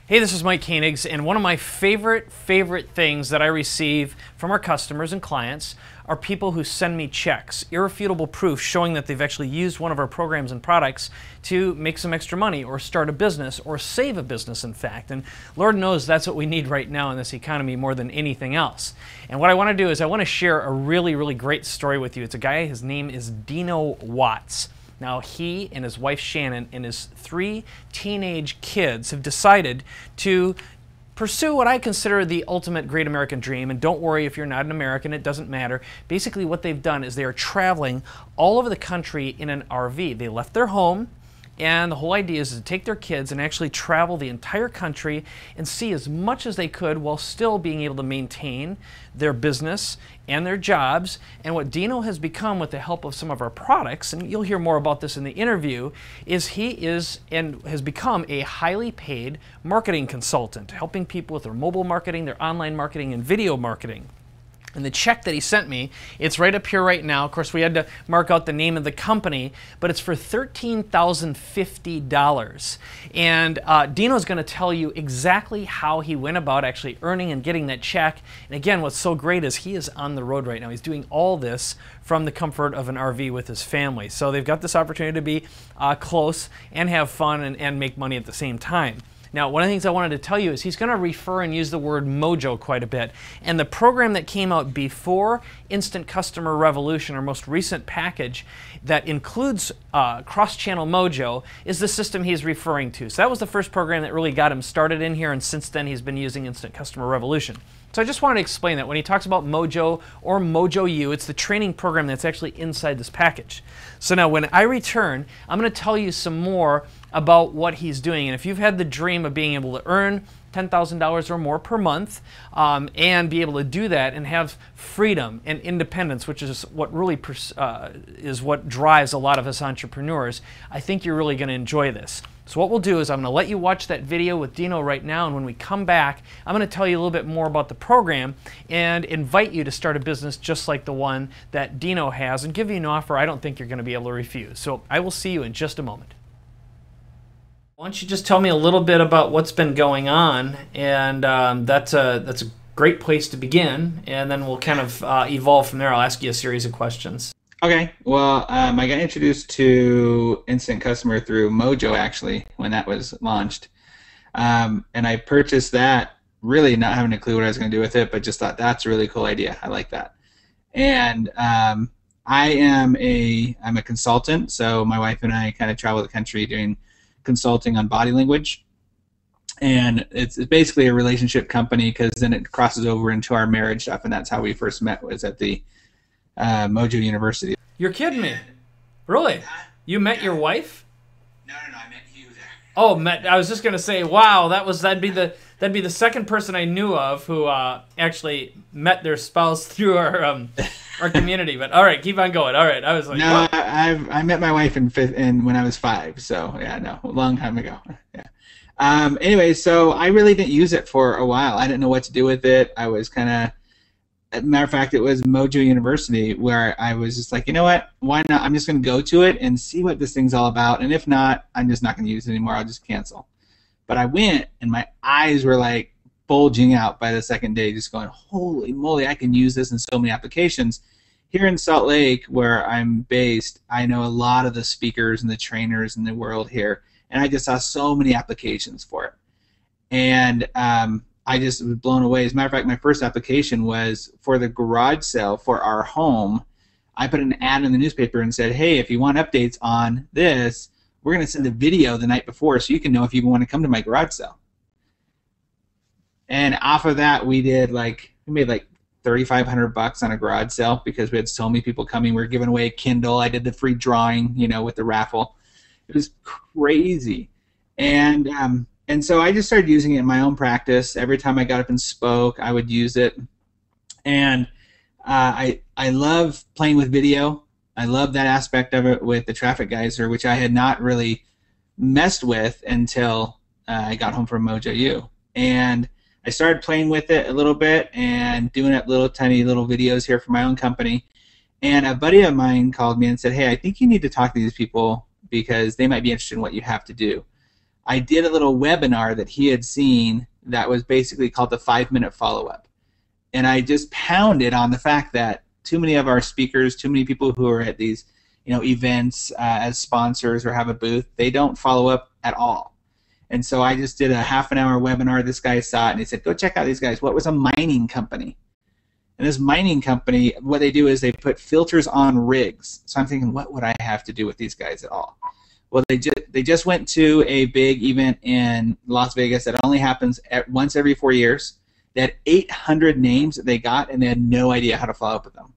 Hey, this is Mike Koenigs, and one of my favorite things that I receive from our customers and clients are people who send me checks, irrefutable proof showing that they've actually used one of our programs and products to make some extra money or start a business or save a business, in fact. And Lord knows that's what we need right now in this economy more than anything else. And what I want to do is I want to share a really great story with you. It's a guy, his name is Dino Watts. Now, he and his wife Shannon and his 3 teenage kids have decided to pursue what I consider the ultimate great American dream. And don't worry if you're not an American, it doesn't matter. Basically, what they've done is they are traveling all over the country in an RV. They left their home, and the whole idea is to take their kids and actually travel the entire country and see as much as they could while still being able to maintain their business and their jobs. And what Dino has become with the help of some of our products, and you'll hear more about this in the interview, is he is and has become a highly paid marketing consultant, helping people with their mobile marketing, their online marketing, and video marketing. And the check that he sent me, it's right up here right now. Of course, we had to mark out the name of the company, but it's for $13,050. And Dino's going to tell you exactly how he went about actually earning and getting that check. And again, what's so great is he is on the road right now. He's doing all this from the comfort of an RV with his family. So they've got this opportunity to be close and have fun and make money at the same time. Now, one of the things I wanted to tell you is he's going to refer and use the word Mojo quite a bit. And the program that came out before Instant Customer Revolution, our most recent package that includes cross-channel Mojo, is the system he's referring to. So that was the first program that really got him started in here, and since then he's been using Instant Customer Revolution. So I just wanted to explain that when he talks about Mojo or Mojo U, it's the training program that's actually inside this package. So now when I return, I'm going to tell you some more about what he's doing. And if you've had the dream of being able to earn $10,000 or more per month and be able to do that and have freedom and independence, which is what really is what drives a lot of us entrepreneurs, I think you're really going to enjoy this. So what we'll do is I'm going to let you watch that video with Dino right now, and when we come back, I'm going to tell you a little bit more about the program and invite you to start a business just like the one that Dino has and give you an offer I don't think you're going to be able to refuse. So I will see you in just a moment. Why don't you just tell me a little bit about what's been going on, and that's a great place to begin, and then we'll kind of evolve from there. I'll ask you a series of questions. Okay, well, I got introduced to Instant Customer through Mojo, actually, when that was launched. And I purchased that, really not having a clue what I was going to do with it, but just thought that's a really cool idea. I like that. And I'm a consultant, so my wife and I kind of travel the country doing consulting on body language. And it's basically a relationship company, because then it crosses over into our marriage stuff, and that's how we first met, was at the Mojo University. You're kidding me? Really? You met your wife? No, I met you there. Oh, I was just gonna say, wow, that'd be the second person I knew of who actually met their spouse through our community. But all right, keep on going. All right, I was like, no, wow. I met my wife when I was 5. So yeah, no, a long time ago. Yeah. Anyway, so I really didn't use it for a while. I didn't know what to do with it. I was kind of, matter of fact, it was Mojo University where I was just like, you know what, why not? I'm just going to go to it and see what this thing's all about. And if not, I'm just not going to use it anymore. I'll just cancel. But I went, and my eyes were like bulging out by the second day, just going, holy moly, I can use this in so many applications. Here in Salt Lake, where I'm based, I know a lot of the speakers and the trainers in the world here, and I just saw so many applications for it. And I just was blown away. As a matter of fact, my first application was for the garage sale for our home. I put an ad in the newspaper and said, hey, if you want updates on this, we're going to send a video the night before so you can know if you want to come to my garage sale. And off of that, we made like $3,500 on a garage sale because we had so many people coming. We were giving away a Kindle. I did the free drawing, with the raffle. It was crazy. And so I just started using it in my own practice. Every time I got up and spoke, I would use it. And I love playing with video. I love that aspect of it with the Traffic Geyser, which I had not really messed with until I got home from Mojo U. And I started playing with it a little bit and doing up tiny little videos here for my own company. And a buddy of mine called me and said, hey, I think you need to talk to these people because they might be interested in what you have to do. I did a little webinar that he had seen that was basically called the 5-minute follow-up. And I just pounded on the fact that too many of our speakers, too many people who are at these events as sponsors or have a booth, they don't follow up at all. And so I just did a half-an-hour webinar. This guy saw it, and he said, go check out these guys. What was a mining company? And this mining company, what they do is they put filters on rigs. So I'm thinking, what would I have to do with these guys at all? Well, they just went to a big event in Las Vegas that only happens once every 4 years. They had 800 names that they got, and they had no idea how to follow up with them.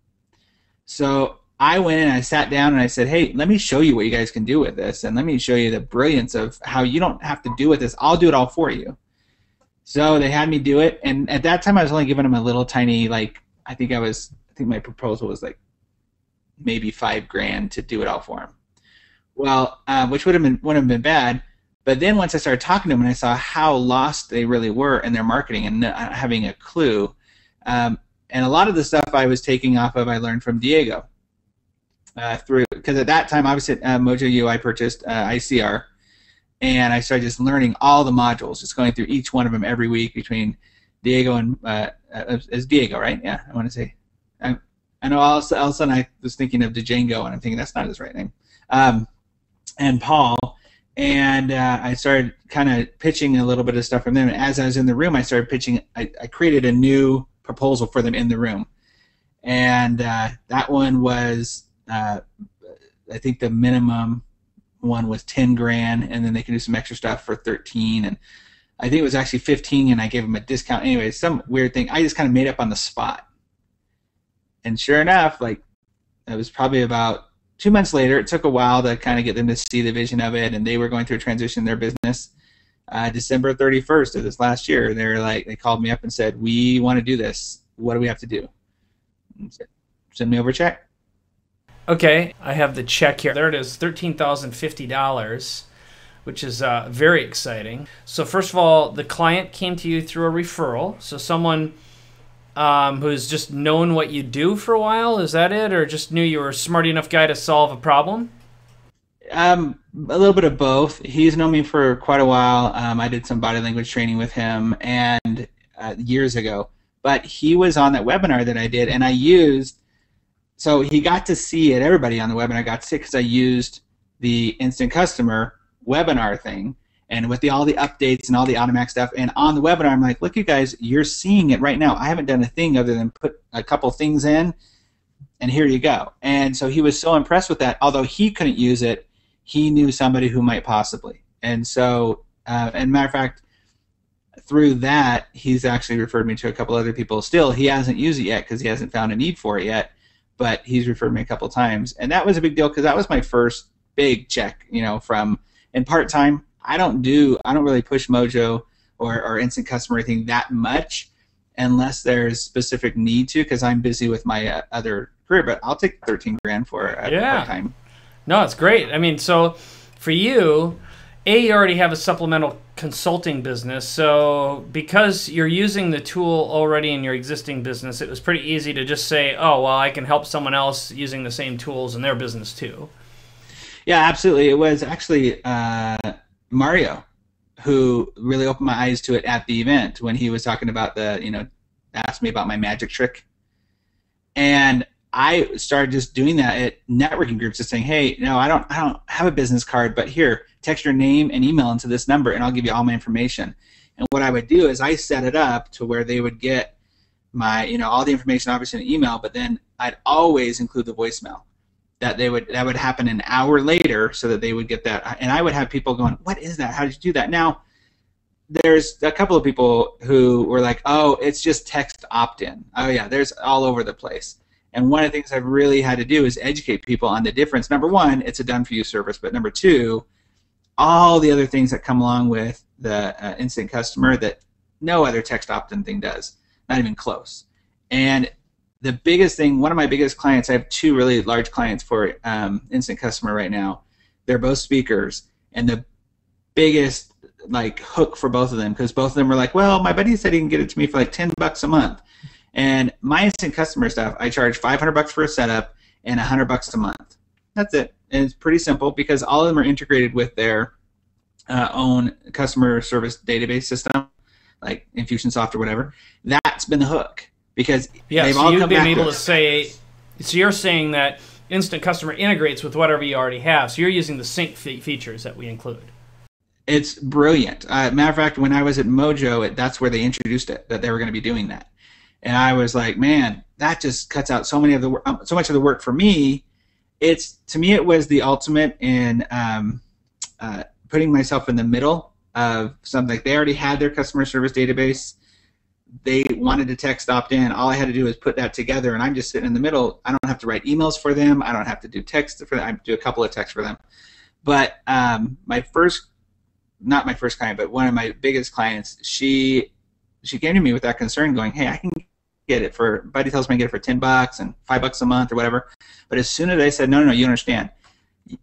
So I went in and I sat down and I said, hey, let me show you what you guys can do with this, and let me show you the brilliance of how you don't have to do with this. I'll do it all for you. So they had me do it, and at that time I was only giving them a little tiny, like, I think my proposal was like maybe $5,000 to do it all for them. Well, which wouldn't have been bad, but then once I started talking to them and I saw how lost they really were in their marketing and not having a clue, and a lot of the stuff I was taking off of I learned from Diego. Because at that time I was at Mojo U, I purchased ICR, and I started just learning all the modules, just going through each one of them every week between Diego and is Diego, right? Yeah, I want to say. I know all of a sudden I was thinking of Django, and I'm thinking that's not his right name. And Paul, and I started kind of pitching a little bit of stuff from them. And as I was in the room, I started pitching. I created a new proposal for them in the room, and that one was. I think the minimum one was $10,000, and then they could do some extra stuff for 13, and I think it was actually 15, and I gave them a discount. Anyway, some weird thing I just kind of made up on the spot. And sure enough, like, it was probably about 2 months later. It took a while to kind of get them to see the vision of it, and they were going through a transition in their business. December 31st of this last year, they called me up and said, we want to do this. What do we have to do? And said, send me over a check. Okay, I have the check here. There it is, $13,050, which is very exciting. So first of all, the client came to you through a referral. So someone who's just known what you do for a while, is that it? Or just knew you were a smart enough guy to solve a problem? A little bit of both. He's known me for quite a while. I did some body language training with him and years ago. But he was on that webinar that I did, and I used... So he got to see it. Everybody on the webinar got to see it because I used the instant customer webinar thing, and with all the updates and all the automatic stuff. And on the webinar, I'm like, look, you guys, you're seeing it right now. I haven't done a thing other than put a couple things in, and here you go. And so he was so impressed with that. Although he couldn't use it, he knew somebody who might possibly. And so, and matter of fact, through that, he's actually referred me to a couple other people. Still, he hasn't used it yet because he hasn't found a need for it yet. But he's referred me a couple times, and that was a big deal because that was my first big check, from. And part-time, I don't really push Mojo or instant customer anything that much unless there's specific need to, because I'm busy with my other career. But I'll take $13,000 for part-time. No, it's great. I mean, so for you, you already have a supplemental consulting business, so because you're using the tool already in your existing business, it was pretty easy to just say, oh, well, I can help someone else using the same tools in their business too. Yeah, absolutely. It was actually Mario who really opened my eyes to it at the event when he was talking about asked me about my magic trick. And I started just doing that at networking groups, just saying, hey, I don't have a business card, but here, text your name and email into this number, and I'll give you all my information. And what I would do is I set it up to where they would get my, all the information, obviously, in an email, but then I'd always include the voicemail. That would happen an hour later, so that they would get that. And I would have people going, what is that? How did you do that? Now, there's a couple of people who were like, oh, it's just text opt-in. Oh, yeah, there's all over the place. And one of the things I've really had to do is educate people on the difference. Number one, it's a done-for-you service. But number two, all the other things that come along with the instant customer that no other text opt-in thing does, not even close. And the biggest thing, one of my biggest clients, I have two really large clients for instant customer right now. They're both speakers, and the biggest hook for both of them, because both of them were like, well, my buddy said he can get it to me for like $10 a month. And my instant customer stuff, I charge $500 for a setup and $100 a month. That's it. And it's pretty simple because all of them are integrated with their own customer service database system, like Infusionsoft or whatever. That's been the hook because they've all come back able to say. So you're saying that Instant Customer integrates with whatever you already have. So you're using the sync features that we include. It's brilliant. Matter of fact, when I was at Mojo, that's where they introduced it, that they were going to be doing that. And I was like, man, that just cuts out so much of the work for me. To me, it was the ultimate in putting myself in the middle of something. Like they already had their customer service database. They wanted to text opt-in. All I had to do was put that together, and I'm just sitting in the middle. I don't have to write emails for them. I don't have to do text for them. I do a couple of texts for them. But not my first client, but one of my biggest clients, she came to me with that concern, going, "Hey, I can get it for." Buddy tells me I get it for $10 and $5 a month or whatever. But as soon as I said, "No, you understand.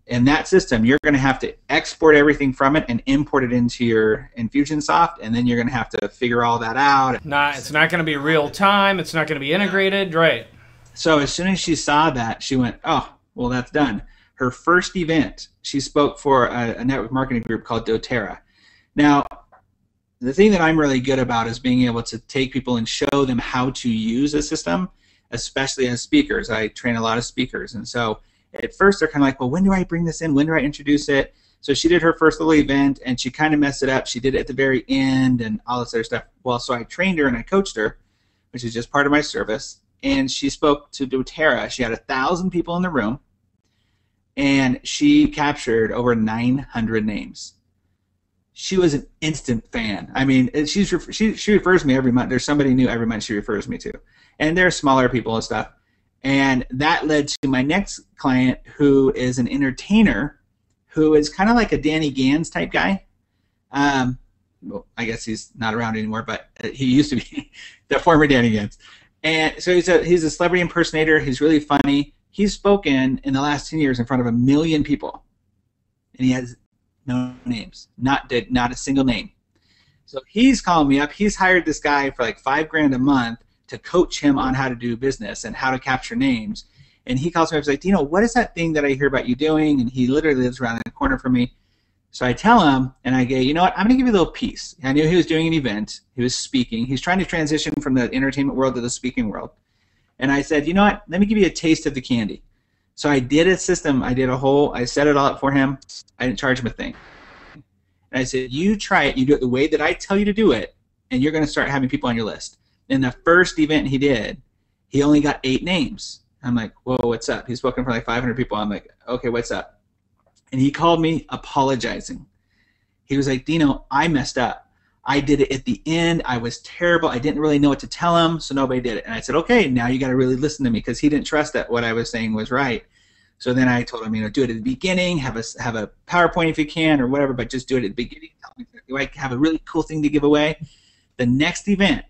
In that system, you're going to have to export everything from it and import it into your Infusionsoft, and then you're going to have to figure all that out." It's not going to be real time. It's not going to be integrated, right? So as soon as she saw that, she went, "Oh, well, that's done." Her first event, she spoke for a network marketing group called doTERRA. Now, the thing that I'm really good about is being able to take people and show them how to use a system, especially as speakers. I train a lot of speakers, and so at first they're kind of like, well, when do I bring this in? When do I introduce it? So she did her first little event, and she kind of messed it up. She did it at the very end and all this other stuff. Well, so I trained her and I coached her, which is just part of my service, and she spoke to doTERRA. She had 1,000 people in the room, and she captured over 900 names. She was an instant fan. I mean, she refers me every month. There's somebody new every month she refers me to. And they're smaller people and stuff. And that led to my next client, who is an entertainer, who is kind of like a Danny Gans type guy. Well, I guess he's not around anymore, but he used to be the former Danny Gans. And so he's a celebrity impersonator. He's really funny. He's spoken in the last 10 years in front of 1 million people. And he has no names, not a single name. So he's calling me up. He's hired this guy for like $5,000 a month to coach him on how to do business and how to capture names. And he calls me up and says, Dino, what is that thing that I hear about you doing? And he literally lives around the corner from me. So I tell him, and I go, you know what, I'm going to give you a little piece. I knew he was doing an event. He was speaking. He's trying to transition from the entertainment world to the speaking world. And I said, you know what, let me give you a taste of the candy. So I did a system. I set it all up for him. I didn't charge him a thing. And I said, you try it. You do it the way that I tell you to do it, and you're going to start having people on your list. In the first event he did, he only got 8 names. I'm like, whoa, what's up? He's spoken for like 500 people. I'm like, okay, what's up? And he called me apologizing. He was like, Dino, I messed up. I did it at the end. I was terrible. I didn't really know what to tell him, so nobody did it. And I said, okay, now you got to really listen to me, because he didn't trust that what I was saying was right. So then I told him, do it at the beginning, have a PowerPoint if you can or whatever, but just do it at the beginning. Tell me, do I have a really cool thing to give away? The next event,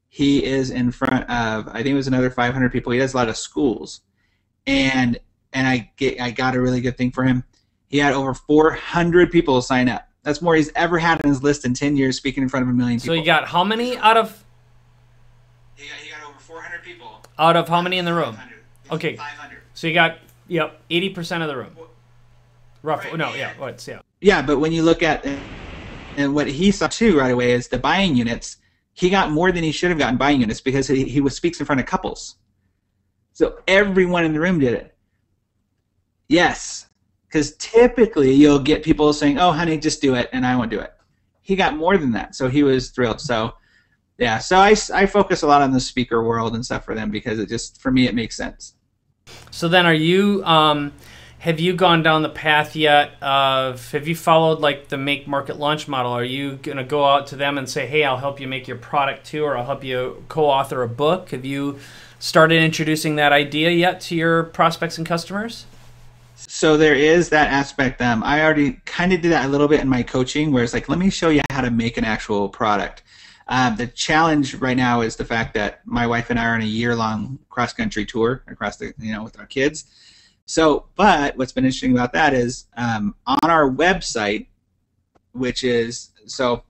he is in front of, I think it was another 500 people. He does a lot of schools. And I got a really good thing for him. He had over 400 people sign up. That's more he's ever had on his list in 10 years, speaking in front of 1 million people. So you got how many out of? He got over 400 people. Out of how many in the room? 500. Okay. 500. So you got 80% of the room. Roughly. Right. No, yeah. What's Yeah, but when you look at and what he saw too right away is the buying units. He got more than he should have gotten buying units because he speaks in front of couples. So everyone in the room did it. Yes. Because typically you'll get people saying, oh, honey, just do it, and I won't do it. He got more than that, so he was thrilled. So, yeah, so I focus a lot on the speaker world and stuff for them because it just, for me, it makes sense. So then are you, have you gone down the path yet of, have you followed like the make, market, launch model? Are you going to go out to them and say, hey, I'll help you make your product too, or I'll help you co-author a book? Have you started introducing that idea yet to your prospects and customers? So there is that aspect. I already kind of did that a little bit in my coaching, where it's like, let me show you how to make an actual product. The challenge right now is the fact that my wife and I are on a year-long cross-country tour across the, with our kids. So, but what's been interesting about that is on our website, which is, so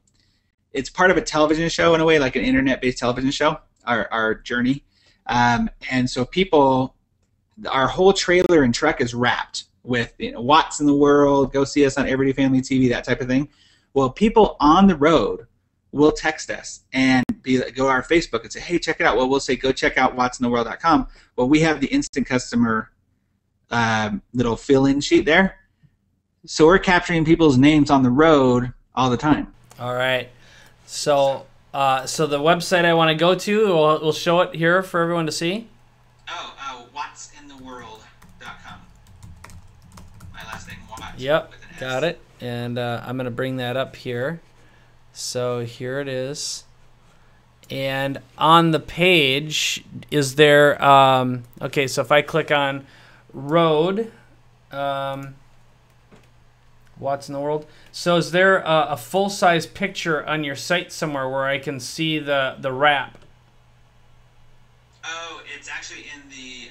it's part of a television show in a way, like an internet-based television show, our journey. And so people, our whole trailer and truck is wrapped with Watts in the world, go see us on Everyday Family TV, that type of thing. Well, people on the road will text us and go to our Facebook and say, hey, check it out. Well, we'll say, go check out wattsintheworld.com. Well, we have the instant customer little fill-in sheet there. So we're capturing people's names on the road all the time. All right. So the website I want to go to, we'll show it here for everyone to see. Wattsintheworld.com. My last name, Watts. Yep, got it. And I'm going to bring that up here. So here it is. And on the page, is there, okay, so if I click on road, Watts in the World. So is there a full-size picture on your site somewhere where I can see the wrap? Oh, it's actually in the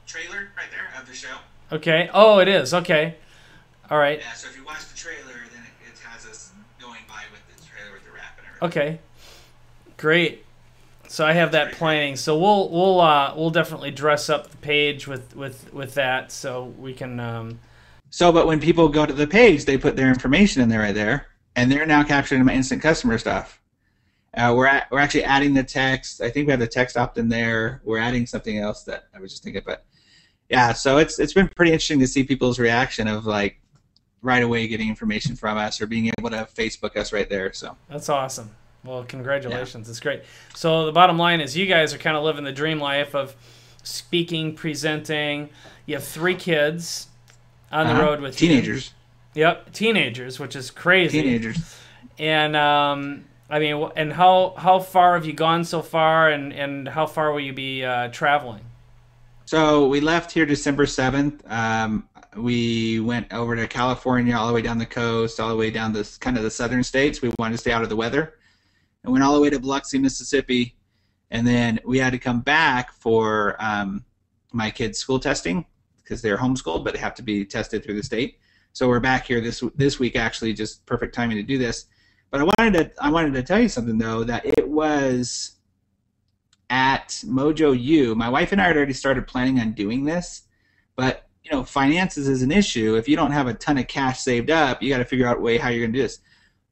trailer right there of the show. Okay. Oh, it is. Okay. All right. Yeah, so if you watch the trailer, then it has us going by with the trailer with the wrap and everything. Okay. Great. So I have that planning. So we'll definitely dress up the page with that so we can. So, but when people go to the page, they put their information in there right there, and they're now capturing my instant customer stuff. We're actually adding the text. I think we have the text opt in there. We're adding something else that I was just thinking, but yeah. So it's been pretty interesting to see people's reaction of like right away getting information from us or being able to Facebook us right there. So that's awesome. Well, congratulations. Yeah. It's great. So the bottom line is you guys are kind of living the dream life of speaking, presenting. You have 3 kids on the road with teenagers. Yep, teenagers, which is crazy. Teenagers. And I mean, and how far have you gone so far, and how far will you be traveling? So we left here December 7th. We went over to California, all the way down the coast, all the way down this kind of the southern states. We wanted to stay out of the weather, and went all the way to Biloxi, Mississippi, and then we had to come back for my kids' school testing because they're homeschooled, but they have to be tested through the state. So we're back here this week, actually, just perfect timing to do this. But I wanted to tell you something though, that it was at Mojo U. My wife and I had already started planning on doing this, but finances is an issue. If you don't have a ton of cash saved up, you got to figure out a way how you're going to do this.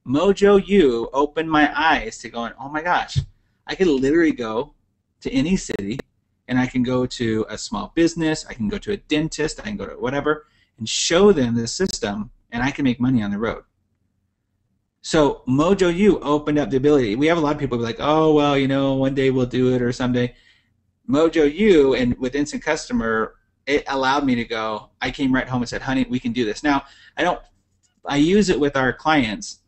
Mojo U opened my eyes to going, oh my gosh, I could literally go to any city, and I can go to a small business, I can go to a dentist, I can go to whatever, and show them the system, and I can make money on the road. So Mojo U opened up the ability. We have a lot of people be like, oh, well, one day we'll do it or someday. Mojo U and with Instant Customer, it allowed me to go. I came right home and said, honey, we can do this. Now, I use it with our clients,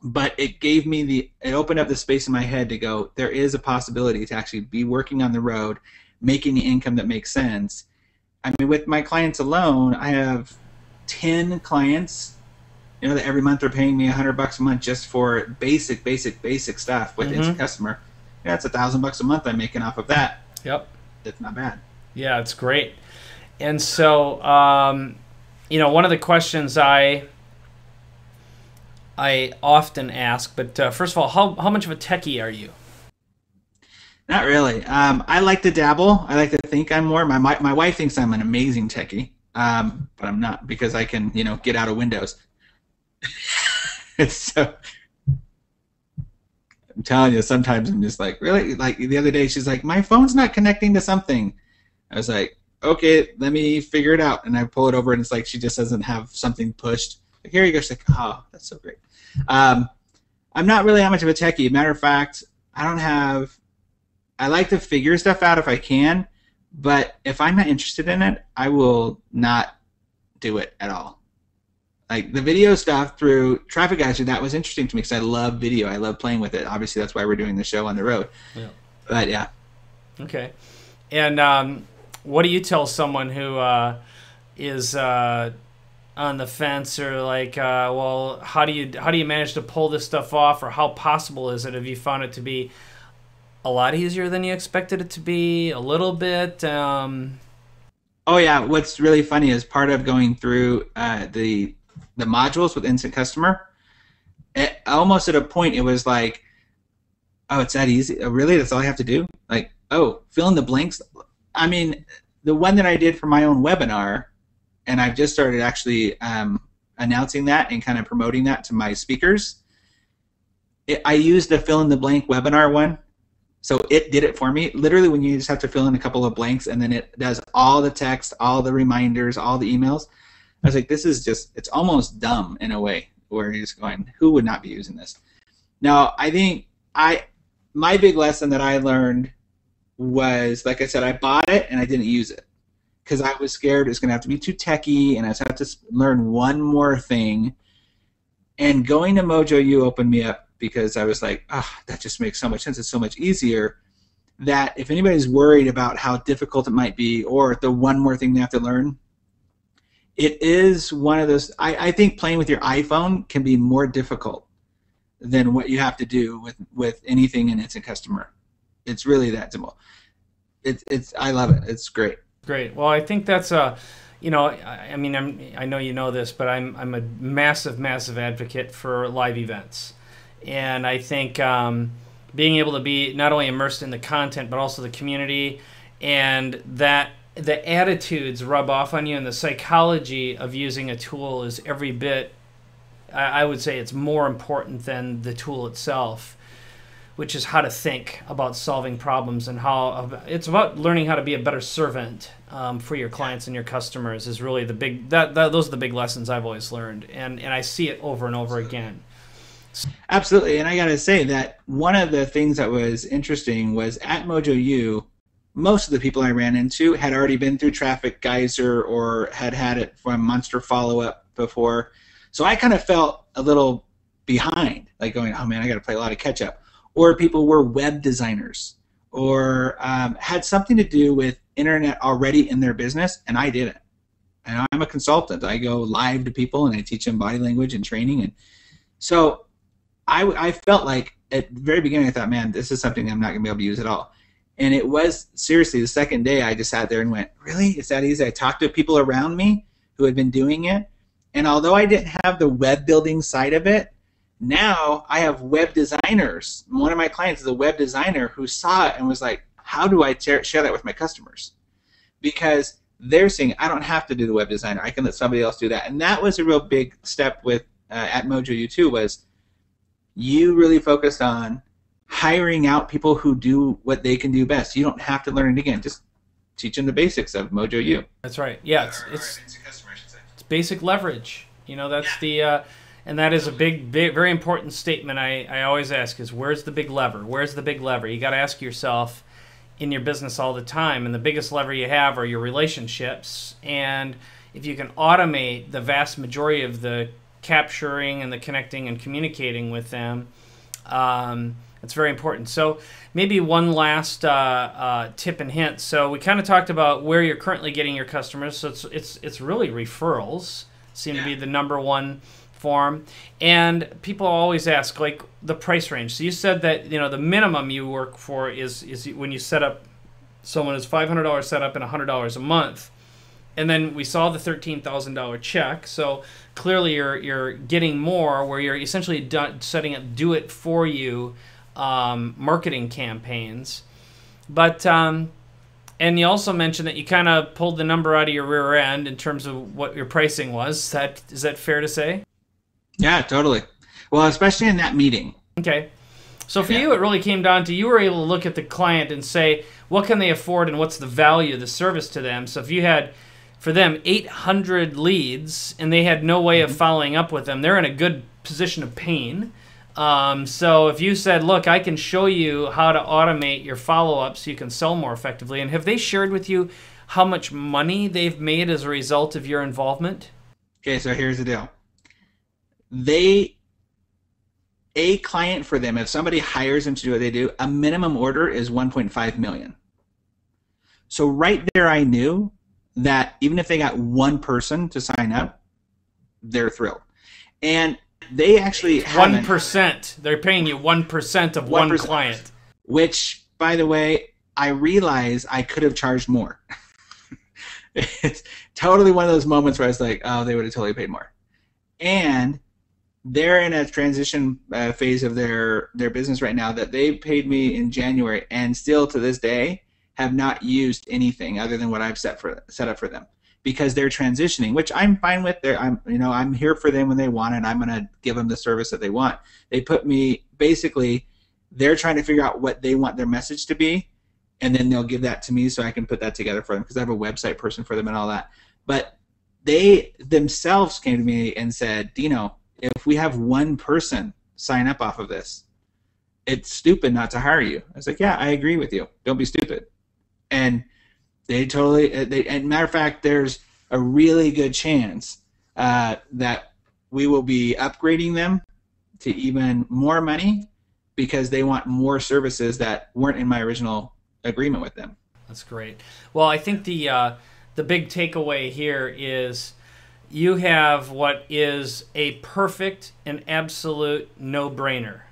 but it gave me it opened up the space in my head to go, there is a possibility to actually be working on the road, making the income that makes sense. I mean, with my clients alone, I have 10 clients, that every month they're paying me $100 a month just for basic stuff with Instant Customer. Yeah, it's $1,000 a month I'm making off of that. Yep. It's not bad. Yeah, it's great. And so, one of the questions I often ask, but first of all, how much of a techie are you? Not really. I like to dabble. I like to think I'm more. My wife thinks I'm an amazing techie, but I'm not, because I can, get out of Windows. So I'm telling you, sometimes I'm just like, really? Like the other day, she's like, my phone's not connecting to something. I was like, okay, let me figure it out. And I pull it over, and it's like she just doesn't have something pushed. Like, here you go. She's like, oh, that's so great. I'm not really that much of a techie. Matter of fact, I like to figure stuff out if I can, but if I'm not interested in it, I will not do it at all. Like the video stuff through Traffic Geyser, that was interesting to me because I love video. I love playing with it. Obviously, that's why we're doing the show on the road. Yeah. But yeah. Okay. And what do you tell someone who is on the fence, or like, well, how do you manage to pull this stuff off, or how possible is it? Have you found it to be a lot easier than you expected it to be? A little bit? Oh yeah. What's really funny is part of going through the modules with Instant Customer, almost at a point it was like, oh, it's that easy? Oh, really? That's all I have to do? Like, oh, fill in the blanks? I mean, the one that I did for my own webinar, and I've just started actually announcing that and kind of promoting that to my speakers. I used the fill in the blank webinar one. So it did it for me. Literally, when you just have to fill in a couple of blanks, and then it does all the text, all the reminders, all the emails. I was like, this is just, it's almost dumb in a way, where you're just going, who would not be using this? Now, I think my big lesson that I learned was, like I said, I bought it and I didn't use it because I was scared it's going to have to be too techy and I was have to learn one more thing. And going to Mojo U opened me up, because I was like, oh, that just makes so much sense. It's so much easier that if anybody's worried about how difficult it might be or the one more thing they have to learn, it is one of those. I think playing with your iPhone can be more difficult than what you have to do with anything in Instant Customer. It's really that simple. I love it. It's great. Great. Well, I think that's you know, I mean, I know you know this, but I'm a massive advocate for live events. And I think being able to be not only immersed in the content, but also the community, and that the attitudes rub off on you, and the psychology of using a tool is every bit, I would say it's more important than the tool itself, which is how to think about solving problems, and how it's about learning how to be a better servant for your clients and your customers is really the big, those are the big lessons I've always learned, and I see it over and over again. Absolutely, and I got to say that one of the things that was interesting was at Mojo U, most of the people I ran into had already been through Traffic Geyser or had it from Monster Follow-Up before. So I kind of felt a little behind, like going, oh man, I got to play a lot of catch-up. Or people were web designers or had something to do with internet already in their business, and I didn't. And I'm a consultant. I go live to people, and I teach them body language and training. And so I felt like at the very beginning I thought, man, this is something I'm not going to be able to use at all. And it was, seriously, the second day I just sat there and went, really? It's that easy? I talked to people around me who had been doing it, and although I didn't have the web building side of it, now I have web designers. One of my clients is a web designer who saw it and was like, how do I share that with my customers? Because they're saying, I don't have to do the web designer. I can let somebody else do that. And that was a real big step with at Mojo U too, was you really focused on hiring out people who do what they can do best. You don't have to learn it again. Just teach them the basics of Mojo U. That's right. Yeah, it's basic leverage. You know, that's the and that is a big, very important statement I always ask is, where's the big lever? Where's the big lever? You got to ask yourself in your business all the time, and the biggest lever you have are your relationships. And if you can automate the vast majority of the capturing and the connecting and communicating with them, it's very important. So maybe one last tip and hint. So we kind of talked about where you're currently getting your customers. So it's really referrals seem to be the number one form. And people always ask, like, the price range. So you said that, you know, the minimum you work for is when you set up someone is $500 setup and $100 a month. And then we saw the $13,000 check. So clearly you're getting more, where you're essentially setting up do it for you marketing campaigns. But and you also mentioned that you kind of pulled the number out of your rear end in terms of what your pricing was. Is that fair to say? Yeah, totally. Well, especially in that meeting. Okay. So for you, it really came down to, you were able to look at the client and say, what can they afford and what's the value of the service to them? So if you had, for them, 800 leads and they had no way of following up with them, they're in a good position of pain. So if you said, look, I can show you how to automate your follow-up so you can sell more effectively, and have they shared with you how much money they've made as a result of your involvement? Okay, so here's the deal. A client for them, if somebody hires them to do what they do, a minimum order is 1.5 million. So right there I knew that even if they got one person to sign up, they're thrilled. And they actually 1%. They're paying you 1% of 1%. One client. Which, by the way, I realize I could have charged more. It's totally one of those moments where I was like, oh, they would have totally paid more. And they're in a transition phase of their business right now that they paid me in January and still to this day have not used anything other than what I've set up for them, because they're transitioning, which I'm fine with. I'm here for them when they want it. I'm going to give them the service that they want. They put me, basically, they're trying to figure out what they want their message to be, and then they'll give that to me so I can put that together for them, because I have a website person for them and all that. But they themselves came to me and said, Dino, if we have one person sign up off of this, it's stupid not to hire you. I was like, yeah, I agree with you. Don't be stupid. And they totally, and matter of fact, there's a really good chance that we will be upgrading them to even more money, because they want more services that weren't in my original agreement with them. That's great. Well, I think the big takeaway here is you have what is a perfect and absolute no-brainer.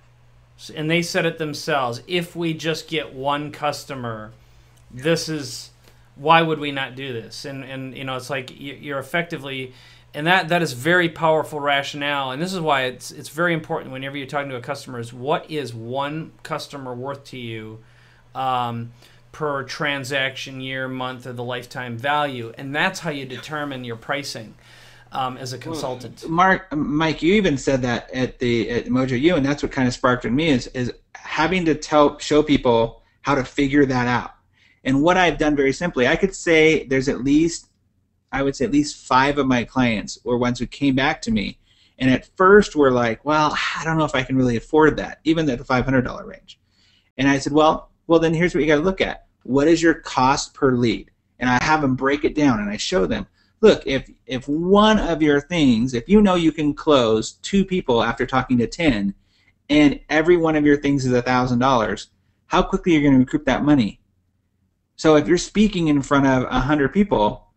And they said it themselves. If we just get one customer, this is, why would we not do this? And it's like you're effectively, and that is very powerful rationale. And this is why it's very important whenever you're talking to a customer is, what is one customer worth to you per transaction, year, month, or the lifetime value? And that's how you determine your pricing as a consultant. Well, Mike, you even said that at Mojo U, and that's what kind of sparked in me is having to show people how to figure that out. And what I've done very simply, I could say there's at least 5 of my clients were ones who came back to me, and at first were like, well, I don't know if I can really afford that, even at the $500 range. And I said, well, then here's what you got to look at. What is your cost per lead? And I have them break it down, and I show them, look, if one of your things, if you know you can close 2 people after talking to 10, and every one of your things is $1,000, how quickly are you going to recoup that money? So if you're speaking in front of 100 people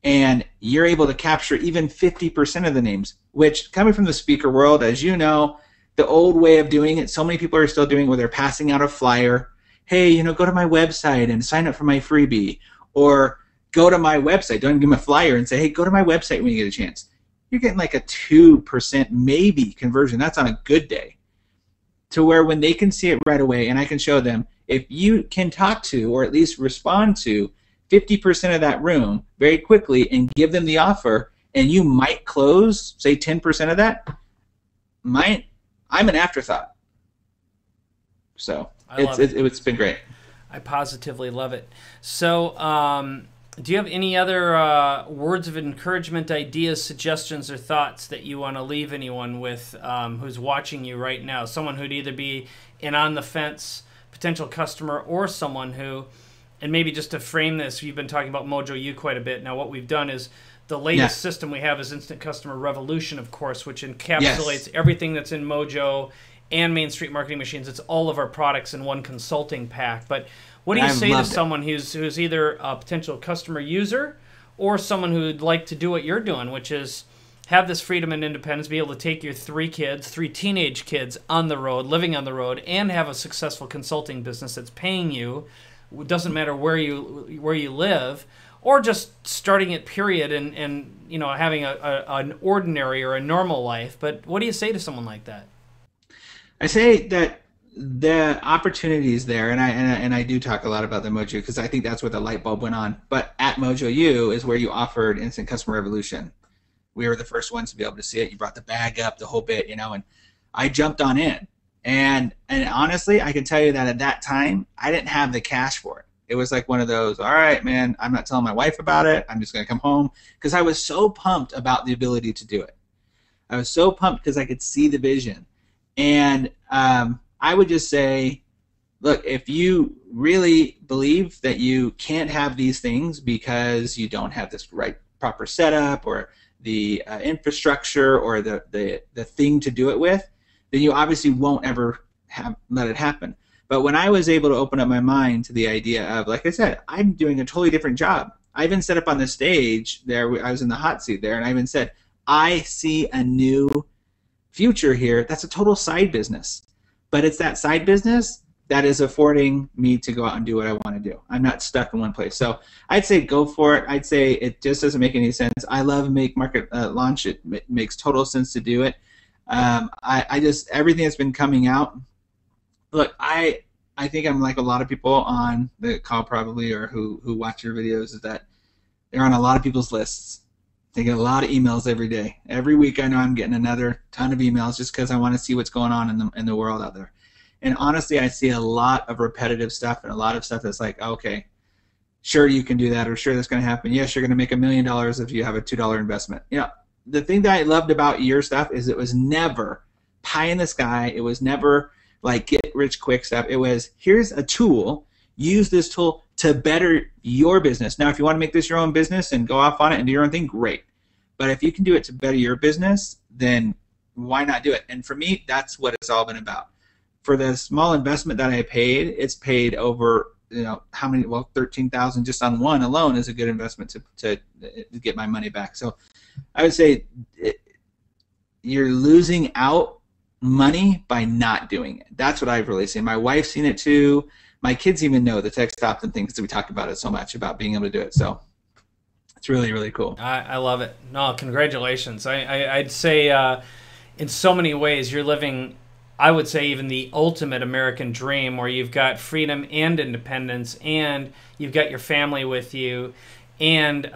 and you're able to capture even 50% of the names, which, coming from the speaker world, as you know, the old way of doing it, so many people are still doing it where they're passing out a flyer. Hey, go to my website and sign up for my freebie. Or go to my website. Don't give them a flyer and say, hey, go to my website when you get a chance. You're getting like a 2% maybe conversion. That's on a good day. To where when they can see it right away, and I can show them, if you can talk to, or at least respond to, 50% of that room very quickly and give them the offer, and you might close, say, 10% of that, I'm an afterthought. So it's been great. I positively love it. So do you have any other words of encouragement, ideas, suggestions, or thoughts that you want to leave anyone with who's watching you right now? Someone who'd either be an on-the-fence potential customer, or someone who, and maybe just to frame this, you've been talking about Mojo U quite a bit. Now what we've done is, the latest system we have is Instant Customer Revolution, of course, which encapsulates everything that's in Mojo and Main Street Marketing Machines. It's all of our products in one consulting pack. But what do you say to someone who's either a potential customer user or someone who'd like to do what you're doing, which is have this freedom and independence, be able to take your 3 teenage kids on the road, living on the road, and have a successful consulting business that's paying you? It doesn't matter where you live, or just starting it, period, and having an ordinary or a normal life. But what do you say to someone like that? I say that the opportunity is there, and I do talk a lot about the Mojo, because I think that's where the light bulb went on. But at Mojo U is where you offered Instant Customer Revolution. We were the first ones to be able to see it. You brought the bag up, the whole bit, and I jumped on in. And honestly, I can tell you that at that time, I didn't have the cash for it. It was like one of those, all right, man, I'm not telling my wife about it. I'm just going to come home, because I was so pumped about the ability to do it. I was so pumped because I could see the vision. And I would just say, look, if you really believe that you can't have these things because you don't have this proper setup, or the infrastructure, or the thing to do it with, then you obviously won't ever let it happen. But when I was able to open up my mind to the idea of, like I said, I'm doing a totally different job. I even set up on the stage there, I was in the hot seat there, and I even said, I see a new future here. That's a total side business. But it's that side business that is affording me to go out and do what I want to do. I'm not stuck in one place. So I'd say go for it. I'd say it just doesn't make any sense. I love Make Market Launch. It makes total sense to do it. I just, everything that's been coming out, look, I I think I'm like a lot of people on the call probably, or who watch your videos, is that they're on a lot of people's lists. They get a lot of emails every day. Every week I know I'm getting another ton of emails just because I want to see what's going on in the world out there. And honestly, I see a lot of repetitive stuff and a lot of stuff that's like, okay, sure you can do that, or sure that's going to happen. Yes, you're going to make $1 million if you have a $2 investment. You know, the thing that I loved about your stuff is it was never pie in the sky. It was never like get rich quick stuff. It was, here's a tool. Use this tool to better your business. Now, if you want to make this your own business and go off on it and do your own thing, great. But if you can do it to better your business, then why not do it? And for me, that's what it's all been about. For the small investment that I paid, it's paid over, you know, how many? Well, 13,000 just on one alone is a good investment to get my money back. So I would say you're losing out money by not doing it. That's what I've really seen. My wife's seen it too. My kids even know the text opt and things that we talk about it so much about being able to do it. So it's really, really cool. I love it. No, congratulations. I'd say in so many ways you're living, I would say, even the ultimate American dream, where you've got freedom and independence, and you've got your family with you, and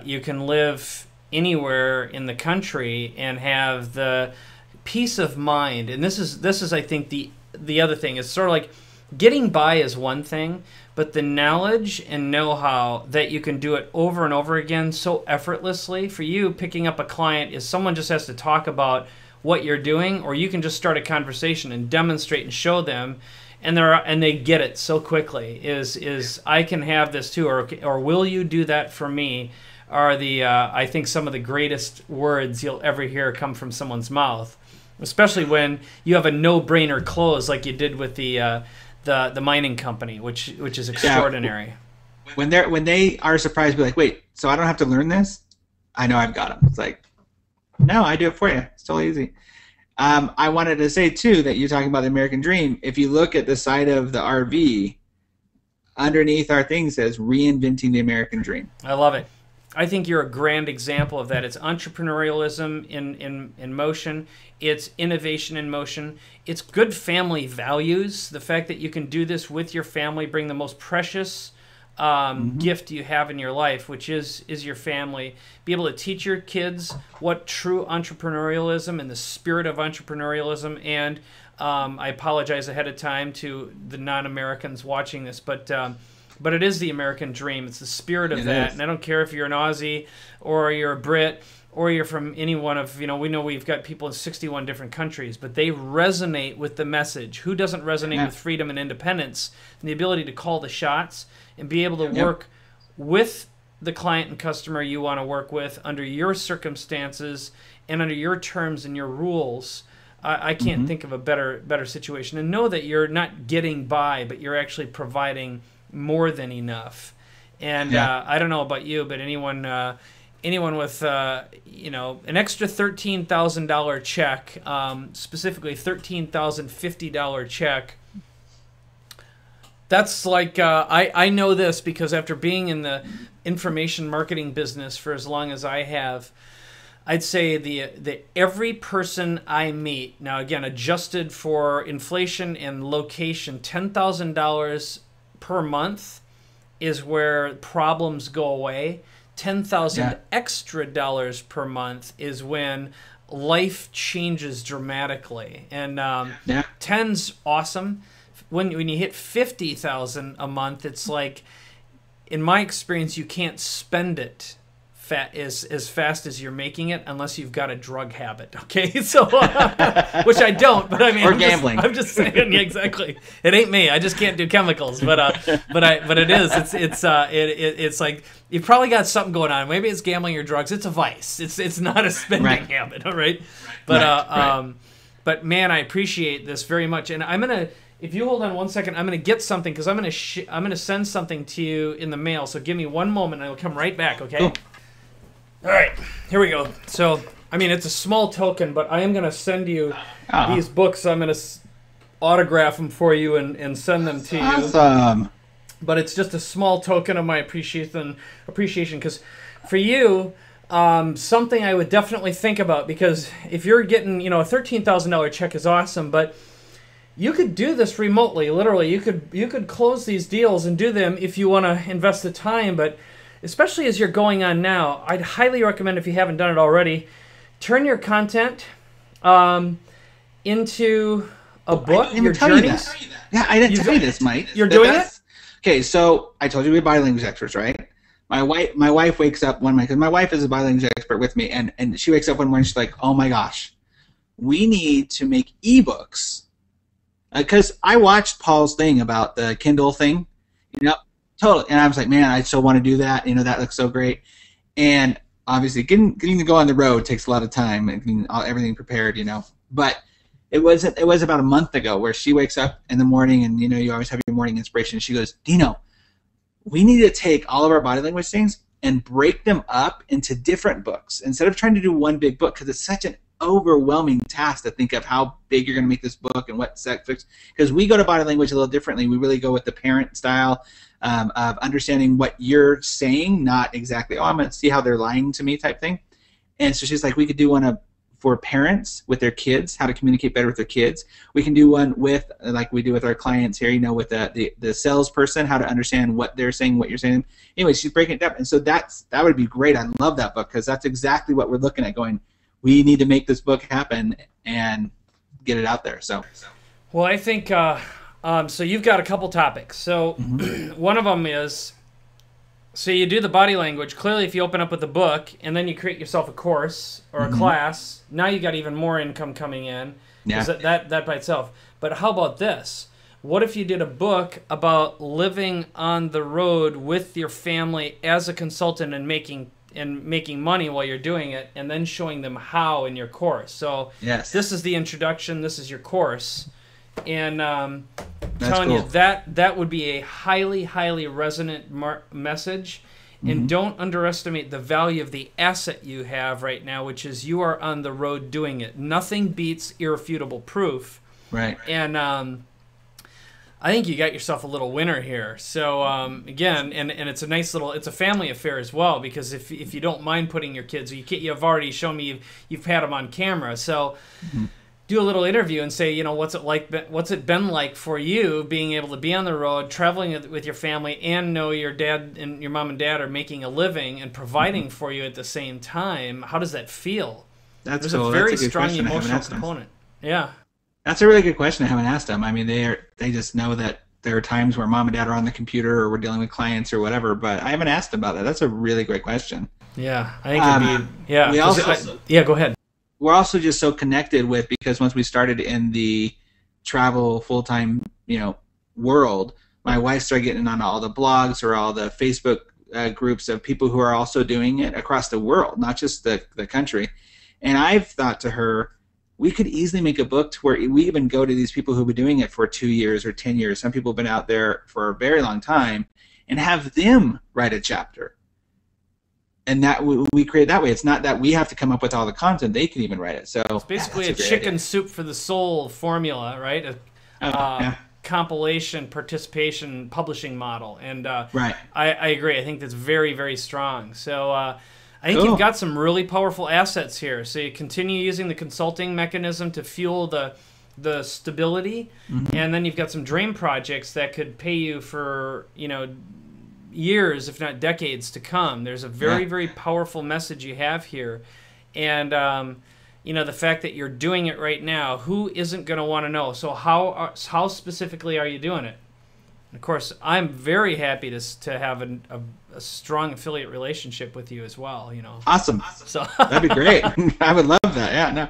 you can live anywhere in the country and have the peace of mind. And this is I think the other thing is sort of like getting by is one thing, but the knowledge and know-how that you can do it over and over again so effortlessly. For you, picking up a client is someone just has to talk about what you're doing, or you can just start a conversation and demonstrate and show them, and they get it so quickly. Is I can have this too, or will you do that for me? Are the I think some of the greatest words you'll ever hear come from someone's mouth, especially when you have a no-brainer close like you did with the mining company, which is extraordinary. Yeah. When they are surprised, be like, wait, so I don't have to learn this? I know I've got them. It's like, no, I do it for you. It's totally easy. I wanted to say, too, that you're talking about the American dream. If you look at the side of the RV, underneath our thing says reinventing the American dream. I love it. I think you're a grand example of that. It's entrepreneurialism in motion. It's innovation in motion. It's good family values. The fact that you can do this with your family, bring the most precious gift you have in your life, which is your family. Be able to teach your kids what true entrepreneurialism and the spirit of entrepreneurialism. And I apologize ahead of time to the non-Americans watching this, but it is the American dream. It's the spirit of that. And I don't care if you're an Aussie or you're a Brit or you're from any one of, we know we've got people in 61 different countries, but they resonate with the message. Who doesn't resonate with freedom and independence and the ability to call the shots and be able to work with the client and customer you want to work with under your circumstances and under your terms and your rules? I can't think of a better situation. And know that you're not getting by, but you're actually providing more than enough. And I don't know about you, but anyone with an extra $13,000 check, specifically $13,050 check, that's like I know this because after being in the information marketing business for as long as I have, I'd say the every person I meet, now again adjusted for inflation and location, $10,000 per month is where problems go away. $10,000 extra dollars per month is when life changes dramatically. And 10's awesome. When you hit 50,000 a month, it's like, in my experience, you can't spend it as fast as you're making it unless you've got a drug habit. Okay, so which I don't, but I mean, or gambling. I'm just saying, exactly. It ain't me. I just can't do chemicals, but it is. It's like you've probably got something going on. Maybe it's gambling or drugs. It's a vice. It's not a spending habit. All right, but but man, I appreciate this very much, and I'm gonna. If you hold on one second, I'm gonna get something because I'm gonna send something to you in the mail. So give me one moment, and I'll come right back. Okay. Cool. All right, here we go. So, I mean, it's a small token, but I am going to send you these books. I'm going to autograph them for you and send them to you. Awesome. But it's just a small token of my appreciation, because for you, something I would definitely think about, because if you're getting, a $13,000 check is awesome, but you could do this remotely. Literally, you could close these deals and do them if you want to invest the time. But especially as you're going on now, I'd highly recommend, if you haven't done it already, turn your content into a book. Your journeys. Yeah, I didn't tell you this, Mike. You're doing it? Okay, so I told you we're bilingual experts, right? My wife wakes up one morning, because my wife is a bilingual expert with me, and she wakes up one morning, she's like, oh my gosh, we need to make ebooks. Because I watched Paul's thing about the Kindle thing, totally, and I was like, man, I still want to do that. That looks so great. And obviously, getting to go on the road takes a lot of time and getting everything prepared, But it was about a month ago where she wakes up in the morning, and you always have your morning inspiration. She goes, Dino, we need to take all of our body language things and break them up into different books instead of trying to do one big book, because it's such an overwhelming task to think of how big you're going to make this book and what sectors. Because we go to body language a little differently. We really go with the parent style of understanding what you're saying, not exactly, I'm going to see how they're lying to me type thing. And so she's like, we could do one for parents with their kids, how to communicate better with their kids. We can do one with, like we do with our clients here, with the salesperson, how to understand what they're saying, what you're saying. Anyway, she's breaking it up. And so that would be great. I love that book, because that's exactly what we're looking at going, we need to make this book happen and get it out there. So, well, I think so. You've got a couple topics. So, one of them is, so you do the body language. Clearly, if you open up with a book and then you create yourself a course or a class, now you got even more income coming in. Yeah. That by itself. But how about this? What if you did a book about living on the road with your family as a consultant and making money while you're doing it, and then showing them how in your course? So this is the introduction, this is your course, and telling you that would be a highly resonant message. And don't underestimate the value of the asset you have right now, which is you are on the road doing it. Nothing beats irrefutable proof. Right. And I think you got yourself a little winner here. So again, and it's a nice little, it's a family affair as well, because if you don't mind putting your kids, you've already shown me you've had them on camera. So do a little interview and say, what's it been like for you being able to be on the road, traveling with your family, and know your dad and your mom and dad are making a living and providing for you at the same time? How does that feel? There's a very strong emotional component. Yeah. That's a really good question. I haven't asked them. I mean, they just know that there are times where mom and dad are on the computer or we're dealing with clients or whatever, but I haven't asked about that. That's a really great question. Yeah, I think it'd be, yeah. Go ahead. We're also just so connected with, because once we started in the travel full-time, world, my wife started getting on all the blogs or all the Facebook groups of people who are also doing it across the world, not just the country. And I've thought to her, we could easily make a book to where we even go to these people who've been doing it for 2 years or 10 years. Some people have been out there for a very long time, and have them write a chapter. And that we create that way. It's not that we have to come up with all the content; they can even write it. So it's basically a chicken soup for the soul formula, right? Compilation, participation, publishing model. And right. I agree. I think that's very, very strong. So I think you've got some really powerful assets here. So you continue using the consulting mechanism to fuel the stability, and then you've got some dream projects that could pay you for years, if not decades to come. There's a very, very powerful message you have here. And, the fact that you're doing it right now, who isn't going to want to know? So how specifically are you doing it? And of course, I'm very happy to have a strong affiliate relationship with you as well. Awesome. So that'd be great. I would love that. Yeah, no.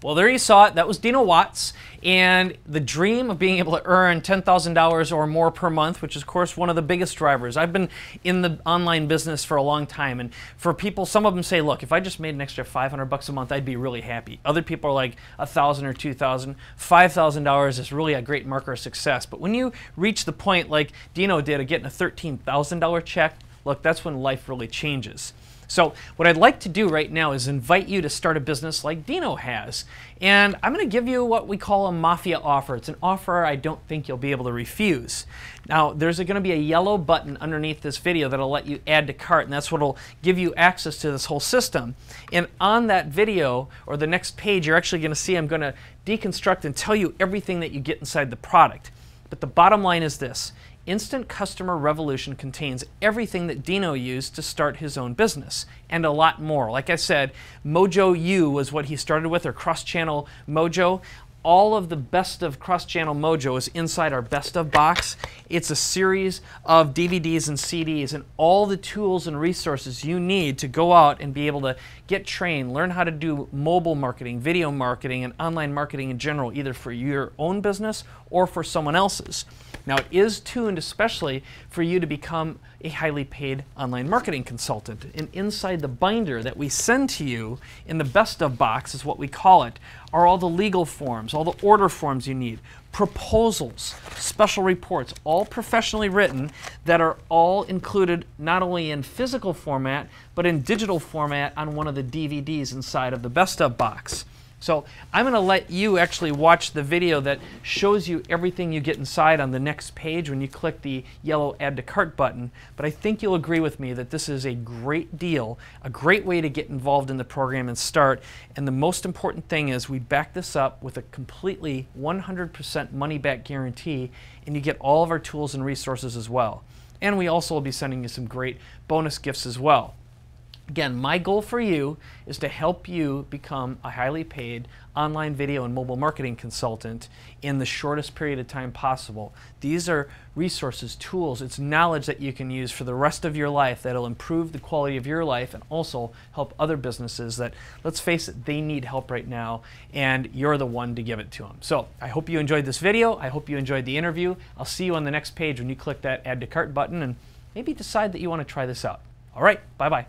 Well, there you saw it. That was Dino Watts, and the dream of being able to earn $10,000 or more per month, which is, of course, one of the biggest drivers. I've been in the online business for a long time, and for people, some of them say, look, if I just made an extra $500 a month, I'd be really happy. Other people are like $1,000 or $2,000. $5,000 is really a great marker of success. But when you reach the point like Dino did of getting a $13,000 check, look, that's when life really changes. So what I'd like to do right now is invite you to start a business like Dino has. And I'm going to give you what we call a mafia offer. It's an offer I don't think you'll be able to refuse. Now, there's going to be a yellow button underneath this video that'll let you add to cart, and that's what will give you access to this whole system. And on that video, or the next page, you're actually going to see I'm going to deconstruct and tell you everything that you get inside the product. But the bottom line is this. Instant Customer Revolution contains everything that Dino used to start his own business, and a lot more. Like I said, Mojo U was what he started with, or cross-channel Mojo. All of the best of cross-channel Mojo is inside our best of box. It's a series of DVDs and CDs and all the tools and resources you need to go out and be able to get trained, learn how to do mobile marketing, video marketing, and online marketing in general, either for your own business or for someone else's. Now, it is tuned especially for you to become a highly paid online marketing consultant. And inside the binder that we send to you in the best of box is what we call it, are all the legal forms, all the order forms you need, proposals, special reports, all professionally written, that are all included not only in physical format, but in digital format on one of the DVDs inside of the best of box. So I'm going to let you actually watch the video that shows you everything you get inside on the next page when you click the yellow Add to Cart button. But I think you'll agree with me that this is a great deal, a great way to get involved in the program and start. And the most important thing is we back this up with a completely 100% money-back guarantee, and you get all of our tools and resources as well. And we also will be sending you some great bonus gifts as well. Again, my goal for you is to help you become a highly paid online video and mobile marketing consultant in the shortest period of time possible. These are resources, tools, it's knowledge that you can use for the rest of your life that'll improve the quality of your life and also help other businesses that, let's face it, they need help right now, and you're the one to give it to them. So I hope you enjoyed this video. I hope you enjoyed the interview. I'll see you on the next page when you click that Add to Cart button and maybe decide that you want to try this out. All right, bye-bye.